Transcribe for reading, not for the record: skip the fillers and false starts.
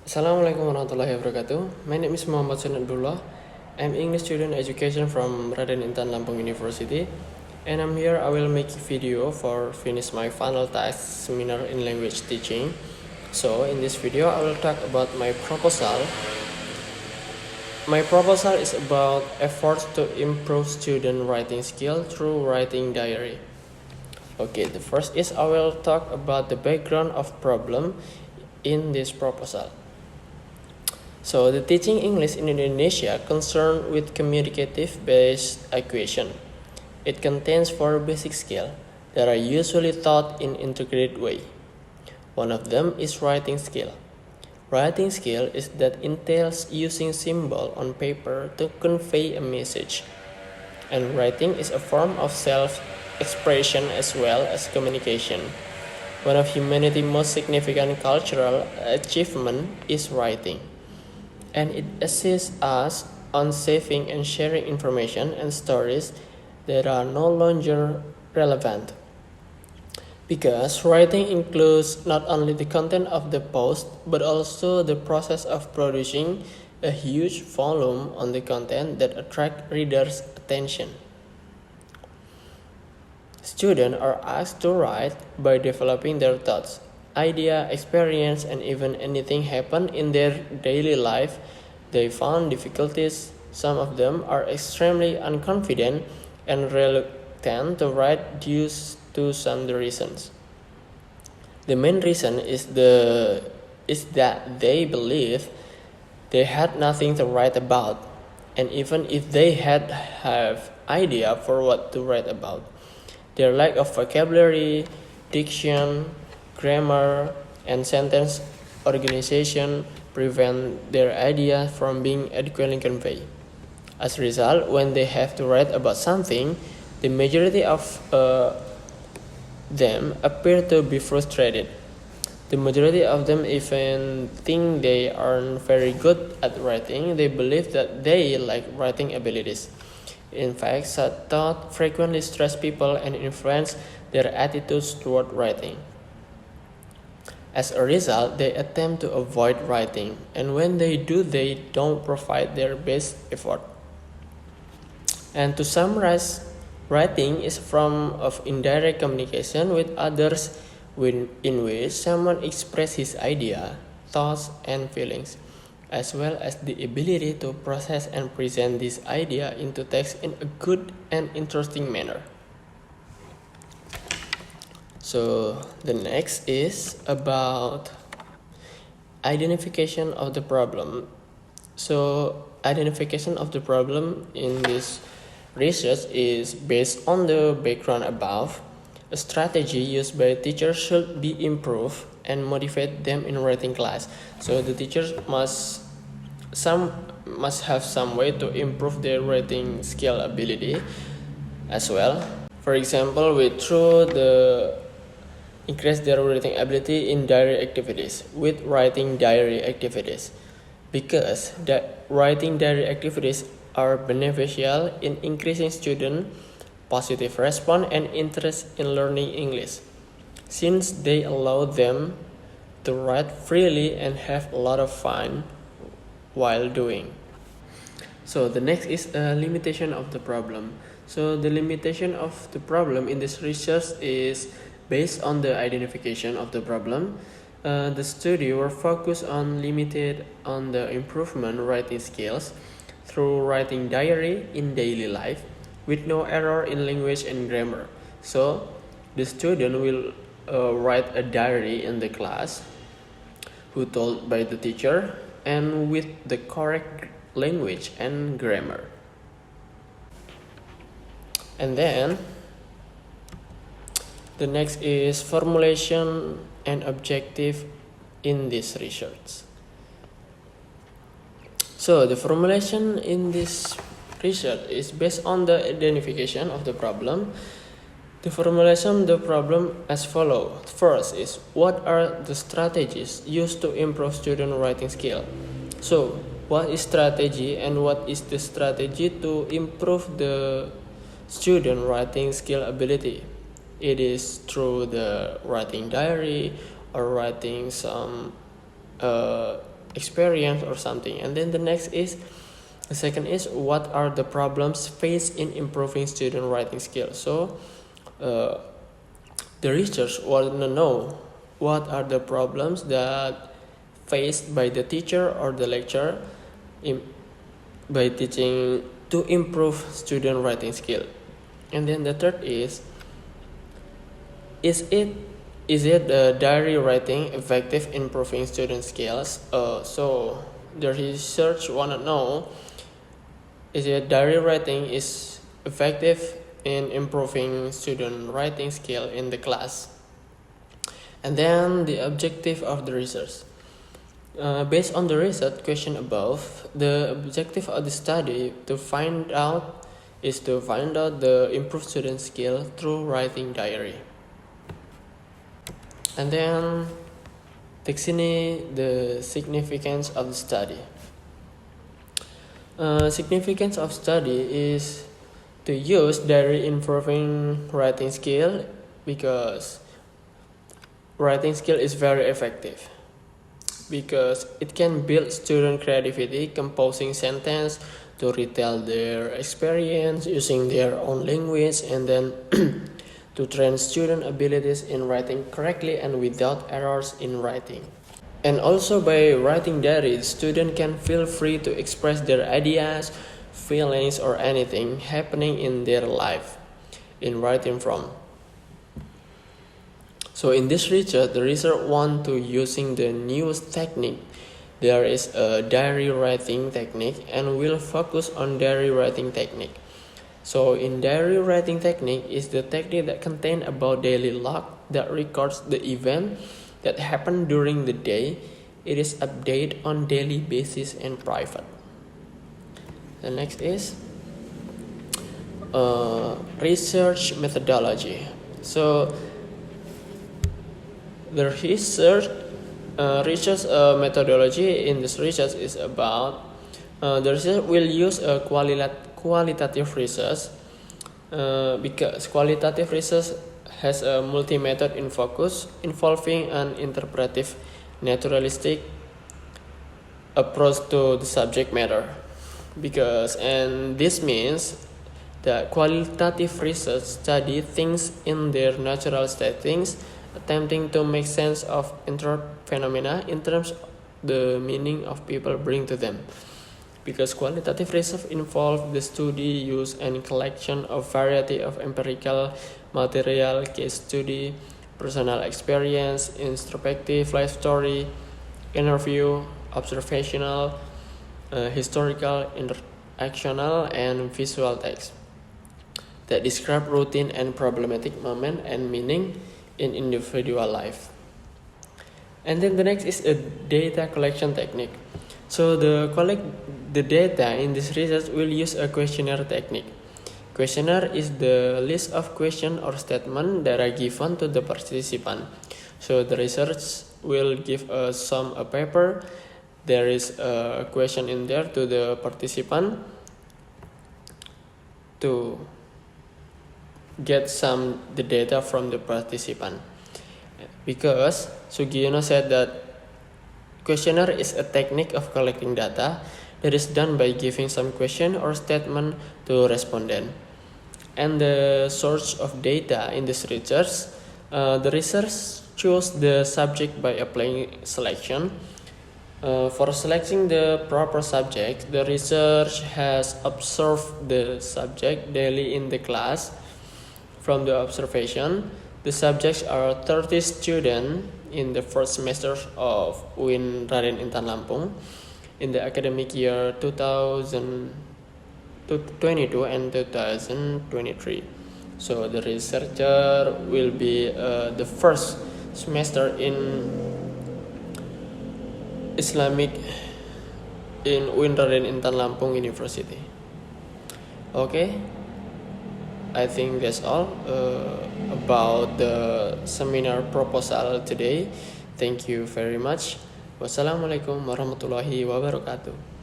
Assalamualaikum warahmatullahi wabarakatuh. My name is Hussein Abdulloh. I'm English student education from Raden Intan Lampung University, and I'm here. I will make a video for finish my final task seminar in language teaching. So in this video, I will talk about my proposal. My proposal is about efforts to improve student writing skill through writing diary. Okay, the first is I will talk about the background of problem in this proposal. So the teaching English in Indonesia concerned with communicative-based equation. It contains 4 basic skills that are usually taught in integrated way. One of them is writing skill. Writing skill is that entails using symbol on paper to convey a message. And writing is a form of self-expression as well as communication. One of humanity's most significant cultural achievement is writing, and it assists us on saving and sharing information and stories that are no longer relevant. Because writing includes not only the content of the post, but also the process of producing a huge volume on the content that attract readers' attention. Students are asked to write by developing their thoughts, idea, experience, and even anything happen in their daily life. They found difficulties. Some of them are extremely unconfident and reluctant to write due to some reasons. The main reason is that they believe they had nothing to write about, and even if they have idea for what to write about, their lack of vocabulary, diction, grammar, and sentence organization prevent their idea from being adequately conveyed. As a result, when they have to write about something, the majority of them appear to be frustrated. The majority of them even think they aren't very good at writing. They believe that they lack writing abilities. In fact, such thoughts frequently stress people and influence their attitudes toward writing. As a result, they attempt to avoid writing, and when they do, they don't provide their best effort. And to summarize, writing is a form of indirect communication with others in which someone expresses his idea, thoughts, and feelings, as well as the ability to process and present this idea into text in a good and interesting manner. So the next is about identification of the problem. So identification of the problem in this research is based on the background above. A strategy used by teachers should be improved and motivate them in writing class. So the teachers must have some way to improve their writing skill ability as well. For example, increase their writing ability in diary activities with writing diary activities, because writing diary activities are beneficial in increasing student positive response and interest in learning English, since they allow them to write freely and have a lot of fun while doing. So the next is a limitation of the problem. So the limitation of the problem in this research is based on the identification of the problem. The study were focused on limited on the improvement writing skills through writing diary in daily life with no error in language and grammar. So the student will write a diary in the class who told by the teacher and with the correct language and grammar. And then the next is formulation and objective in this research. So the formulation in this research is based on the identification of the problem. The formulation of the problem as follows. First is, what are the strategies used to improve student writing skill? So what is strategy and what is the strategy to improve the student writing skill ability? It is through the writing diary or writing some experience or something. And then the second is what are the problems faced in improving student writing skills. So the researchers want to know what are the problems that faced by the teacher or the lecturer by teaching to improve student writing skill. And then the third is diary writing effective in improving student skills? So the research want to know, is it diary writing is effective in improving student writing skill in the class? And then the objective of the research. Based on the research question above, the objective of the study to find out the improved student skill through writing diary. And then the significance of the study. Significance of study is to use diary improving writing skill, because writing skill is very effective because it can build student creativity, composing sentence to retell their experience using their own language, and then to train student abilities in writing correctly and without errors in writing. And also by writing diary, student can feel free to express their ideas, feelings, or anything happening in their life in writing from. So in this research, the researcher want to using the newest technique. There is a diary writing technique, and will focus on diary writing technique. So in diary writing technique is the technique that contain about daily log that records the event that happened during the day. It is updated on daily basis and private. The next is research methodology. So the research methodology in this research is about the research will use a qualitative research because qualitative research has a multi-method in focus involving an interpretive naturalistic approach to the subject matter, and this means that qualitative research study things in their natural settings, attempting to make sense of phenomena in terms of the meaning of people bring to them. Because qualitative research involves the study, use, and collection of variety of empirical material, case study, personal experience, introspective life story, interview, observational, historical, interactional, and visual text that describe routine and problematic moment and meaning in individual life. And then the next is a data collection technique. So the data in this research will use a questionnaire technique. Questionnaire is the list of questions or statements that are given to the participant. So the research will give a paper. There is a question in there to the participant to get the data from the participant. Because Sugiono said that questionnaire is a technique of collecting data that is done by giving some question or statement to respondent. And the source of data in this research, the research chose the subject by applying selection. For selecting the proper subject, the research has observed the subject daily in the class. From the observation, the subjects are 30 students in the first semester of UIN Raden Intan Lampung in the academic year 2022 and 2023. So the researcher will be the first semester in Islamic in UIN Raden Intan Lampung University. Okay, I think that's all about the seminar proposal today. Thank you very much. Wassalamualaikum warahmatullahi wabarakatuh.